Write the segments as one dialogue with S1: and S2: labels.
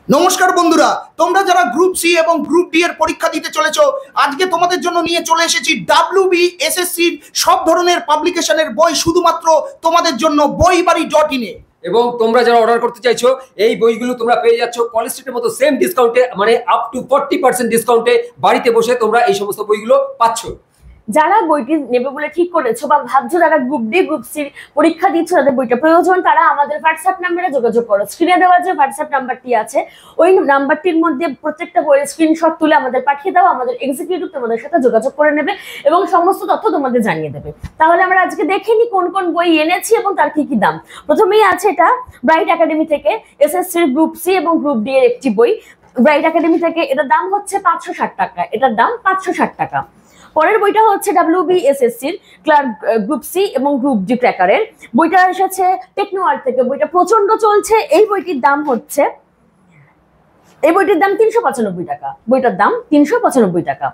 S1: নমস্কার বন্ধুরা, তোমরা যারা গ্রুপ সি এবং গ্রুপ ডি এর পরীক্ষা দিতে চলেছো, আজকে তোমাদের জন্য নিয়ে চলে এসেছি WBSSC সব ধরনের পাবলিকেশনের বই শুধুমাত্র তোমাদের জন্য বইবাড়ি.in এ।
S2: এবং তোমরা যারা অর্ডার করতে চাইছো এই বইগুলো তোমরা পেয়ে যাচ্ছ কলেজ স্ট্রিটের মতো সেম ডিসকাউন্টে, মানে আপ টু 40% ডিসকাউন্টে বাড়িতে বসে তোমরা এই সমস্ত বইগুলো পাচ্ছ।
S3: যারা বইটি নেবে বলে ঠিক করেছো বা ভাবছো যারা গ্রুপ ডি গ্রুপ সি পরীক্ষা দিচ্ছ, তাদের বইটা প্রয়োজন, তারা আমাদের হোয়াটসঅ্যাপ নাম্বারে যোগাযোগ করো। স্ক্রিনে দেওয়া যে হোয়াটসঅ্যাপ নাম্বারটি আছে ওই নাম্বারটির মধ্যে প্রত্যেকটা বইয়ের স্ক্রিনশট তুলে আমাদের পাঠিয়ে দাও। আমাদের এক্সিকিউটিভ তোমাদের সাথে যোগাযোগ করে নেবে এবং সমস্ত তথ্য তোমাদের জানিয়ে দেবে। তাহলে আমরা আজকে দেখে নিই কোন কোন বই এনেছি এবং তার কি কি দাম। প্রথমেই আছে এটা ব্রাইট একাডেমি থেকে SSC গ্রুপ সি এবং গ্রুপ ডি এর একটি বই। ব্রাইট একাডেমি থেকে এটার দাম হচ্ছে 560 টাকা। এটার দাম 560 টাকা। পরের বইটা হচ্ছে WBSSC ক্লার্ক গ্রুপ সি এবং গ্রুপ ডি ক্র্যাকারের বইটা এসেছে টেকনোয়ার্ল্ড থেকে। বইটা প্রচন্ড চলছে। এই বইটির দাম 395 টাকা। বইটার দাম 395 টাকা।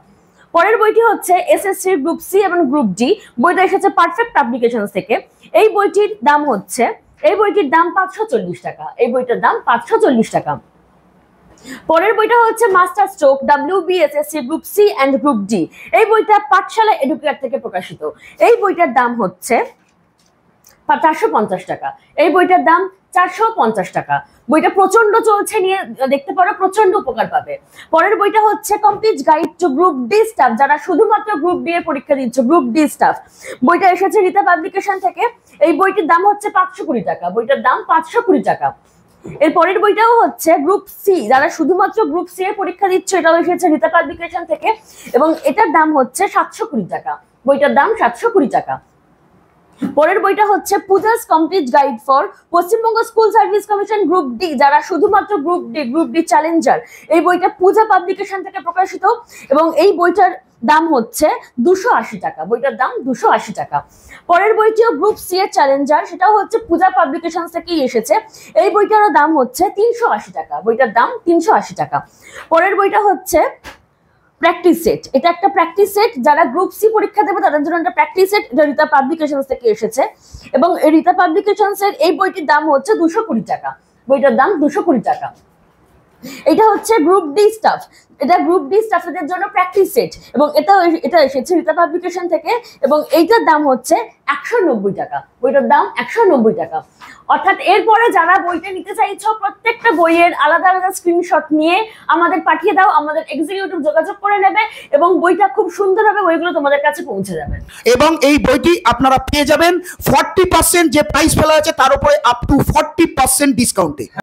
S3: পরের বইটি হচ্ছে SSC গ্রুপ সি এবং গ্রুপ ডি। বইটা এসেছে পারফেক্ট পাবলিকেশনস থেকে। এই বইটির দাম 540 টাকা। এই বইটার দাম 540 টাকা। পরের বইটা হচ্ছে master stroke WBSSC group C and group D. এই বইটা পাঠশালা এডুকেয়ার থেকে প্রকাশিত। এই বইটার দাম হচ্ছে 450 টাকা। এই বইটার দাম 450 টাকা। বইটা প্রচন্ড চলছে, নিয়ে দেখতে পারো, প্রচন্ড উপকার পাবে। পরের বইটা হচ্ছে complete guide to group D staff, যারা শুধুমাত্র গ্রুপ ডি এর পরীক্ষা দিচ্ছ, গ্রুপ ডি স্টাফ। বইটা এসেছে রীতা পাবলিকেশন থেকে। এই বইটির দাম হচ্ছে 520 টাকা। বইটার দাম 520 টাকা। এর পরের বইটাও হচ্ছে গ্রুপ সি, যারা শুধুমাত্র গ্রুপ সি এর পরীক্ষা দিচ্ছ, এটাও এসেছে রীতা পাবলিকেশন থেকে এবং এটার দাম হচ্ছে 720 টাকা। বইটার দাম 720 টাকা। পরের বইটা হচ্ছে Puja's complete guide for Paschimbanga school service commission group D, যারা শুধুমাত্র গ্রুপ ডি চ্যালেঞ্জার। এই বইটা পূজা পাবলিকেশন থেকে প্রকাশিত এবং এই বইটার দাম হচ্ছে 280 টাকা। বইটার দাম 280 টাকা। পরের বইটিও গ্রুপ সি এর চ্যালেঞ্জার, সেটাও হচ্ছে পূজা পাবলিকেশন থেকেই এসেছে। এই বইটারও দাম হচ্ছে 380 টাকা। বইটার দাম 380 টাকা। পরের বইটা হচ্ছে প্র্যাকটিস সেট। এটা একটা প্র্যাকটিস সেট, যারা গ্রুপ সি পরীক্ষা দেবে তাদের জন্য একটা প্র্যাকটিস সেট। এটা রীতা পাবলিকেশন থেকে এসেছে এবং রীতা পাবলিকেশন এর এই বইটির দাম হচ্ছে 220 টাকা। বইটার দাম 220 টাকা। এটা হচ্ছে গ্রুপ ডি স্টাফ। এটা গ্রুপ ডি স্টাফের জন্য প্র্যাকটিস সেট এবং এটা এসেছে রীতা পাবলিকেশন থেকে এবং এইটার দাম হচ্ছে 190 টাকা। বইটার দাম 190 টাকা। অর্থাৎ এরপরে যারা বইটা নিতে চাইছো, প্রত্যেকটা বইয়ের আলাদা আলাদা স্ক্রিনশট নিয়ে আমাদের পাঠিয়ে দাও। আমাদের এক্সিকিউটিভ যোগাযোগ করে নেবে এবং বইটা খুব সুন্দরভাবে বইগুলো তোমাদের কাছে পৌঁছে যাবে।
S1: এবং এই বইটি আপনারা পেয়ে যাবেন 40% যে প্রাইস ফেলা আছে তার উপরে আপ টু 40% ডিসকাউন্টে।